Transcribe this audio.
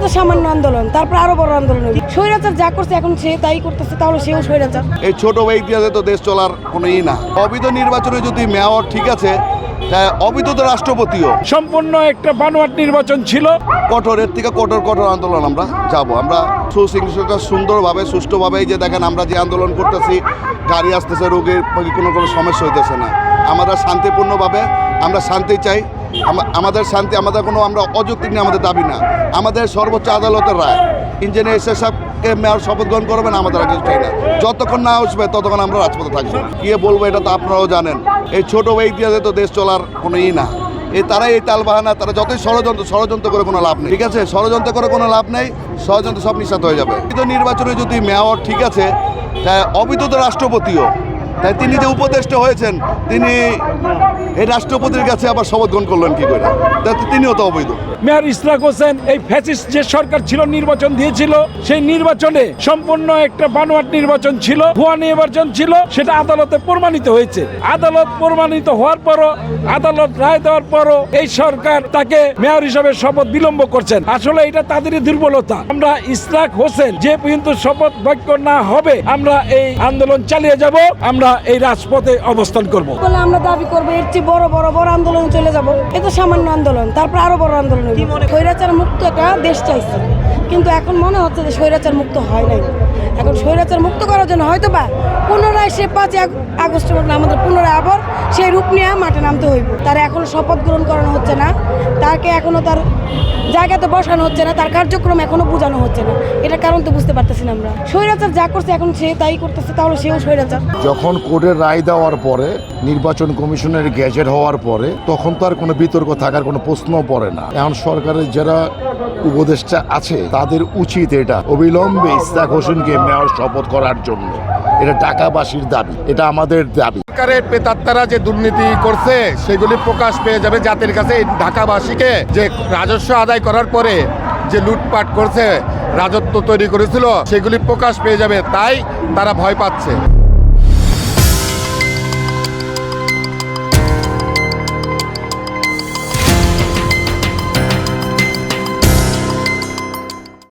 তো সামান্য আন্দোলন, তারপর আরো বড় আন্দোলন হবে। স্বৈরাচার যা করছে এখন সে তাই করতেছে, তাহলে সেও স্বৈরাচার। এই ছোট ইতিহাসে তো দেশ চলার কোনো না। অবৈধ নির্বাচনে যদি মেয়র ঠিক আছে, অবৈধ তো রাষ্ট্রপতিও। সম্পূর্ণ একটা বানোয়াট নির্বাচন ছিল। কঠোরের থেকে কঠোর আন্দোলন আমরা যাব। আমরা সুশৃঙ্খলতা সুন্দরভাবে সুষ্ঠুভাবে, এই যে দেখেন আমরা যে আন্দোলন করতেছি, গাড়ি আসতেছে, রোগীর কোনো সমস্যা হইতেছে না। আমরা শান্তিপূর্ণভাবে আমরা শান্তি চাই। আমাদের শান্তি, আমাদের কোনো আমরা অযৌক্তিক নিয়ে আমাদের দাবি না। আমাদের সর্বোচ্চ আদালতের রায়, ইঞ্জিনিয়ার সাহেবকে মেয়র শপথ গ্রহণ করবেন, আমাদের আগে চাই না। যতক্ষণ না আসবে ততক্ষণ আমরা রাজপথে থাকবো। গিয়ে বলবো, এটা তো আপনারাও জানেন, এই ছোট ইতিহাসে তো দেশ চলার কোনো না। তারাই এই তালবাহানা, তারা যতই ষড়যন্ত্র করে কোনো লাভ নেই। ঠিক আছে, ষড়যন্ত্র করে কোনো লাভ নেই, ষড়যন্ত্র সব নিঃসাত হয়ে যাবে। কিন্তু নির্বাচনে যদি মেয়র ঠিক আছে, অবৈধ তো রাষ্ট্রপতিও, তাই তিনি যে উপদেষ্টা হয়েছেন, তিনি এই রাষ্ট্রপতির কাছে আবার শপথ গ্রহণ করলেন কি করে? তিনিও তো অবৈধ। মেয়র ইশরাক হোসেন এই ফ্যাসিস্ট যে সরকার ছিল নির্বাচন দিয়েছিল, সেই নির্বাচনে সম্পূর্ণ একটা বানোয়াট নির্বাচন ছিল, ভুয়া নির্বাচন ছিল। সেটা আদালতে প্রমাণিত হয়েছে। আদালত প্রমাণিত হওয়ার পরও, আদালত রায় দেওয়ার পরও এই সরকার তাকে মেয়র হিসাবে শপথ বিলম্ব করছেন। আসলে এটা তাদেরই দুর্বলতা। আমরা ইশরাক হোসেন যে পর্যন্ত শপথ বাক্য না হবে, আমরা এই আন্দোলন চালিয়ে যাব, আমরা এই রাজপথে অবস্থান করব। আমরা দাবি করবো এর চেয়ে বড় আন্দোলন চলে যাব। এ তো সামান্য আন্দোলন, তারপর আরো বড় আন্দোলন হবে। স্বৈরাচার মুক্ত একটা দেশ চাইছে, কিন্তু এখন মনে হচ্ছে যে স্বৈরাচার মুক্ত হয় নাই। এখন স্বৈরাচার মুক্ত করার জন্য হয়তো বা পুনরায় সে 5 আগস্টের মধ্যে আমাদের পুনরায় আবার সেই রূপ নিয়ে মাঠে নামতে হইব। তার এখনো শপথ গ্রহণ করানো হচ্ছে না, তাকে এখনো তার জায়গাতে বসানো হচ্ছে না, তার কার্যক্রম এখনো বোঝানো হচ্ছে না। এটার কারণ তো বুঝতে পারতেছি না আমরা। স্বৈরাচার যা করছে এখন সে তাই করতেছে, তাহলে সেও স্বৈরাচার। যখন কোর্টের রায় দেওয়ার পরে, নির্বাচন কমিশনের গেজেট হওয়ার পরে, তখন তো আর কোনো বিতর্ক থাকার কোনো প্রশ্ন পড়ে না। এখন সরকারের যারা উপদেষ্টা আছে, তাদের উচিত এটা অবিলম্বে ইশরাক হোসেনকে মেয়র শপথ করার জন্য। এটা ঢাকাবাসীর দাবি, এটা আমাদের দাবি। সরকারের প্রেতাত্মারা যে দুর্নীতি করছে সেগুলি প্রকাশ পেয়ে যাবে জাতির কাছে। ঢাকাবাসীকে যে রাজস্ব আদায় করার পরে যে লুটপাট করছে, রাজত্ব তৈরি করেছিল, সেগুলি প্রকাশ পেয়ে যাবে, তাই তারা ভয় পাচ্ছে।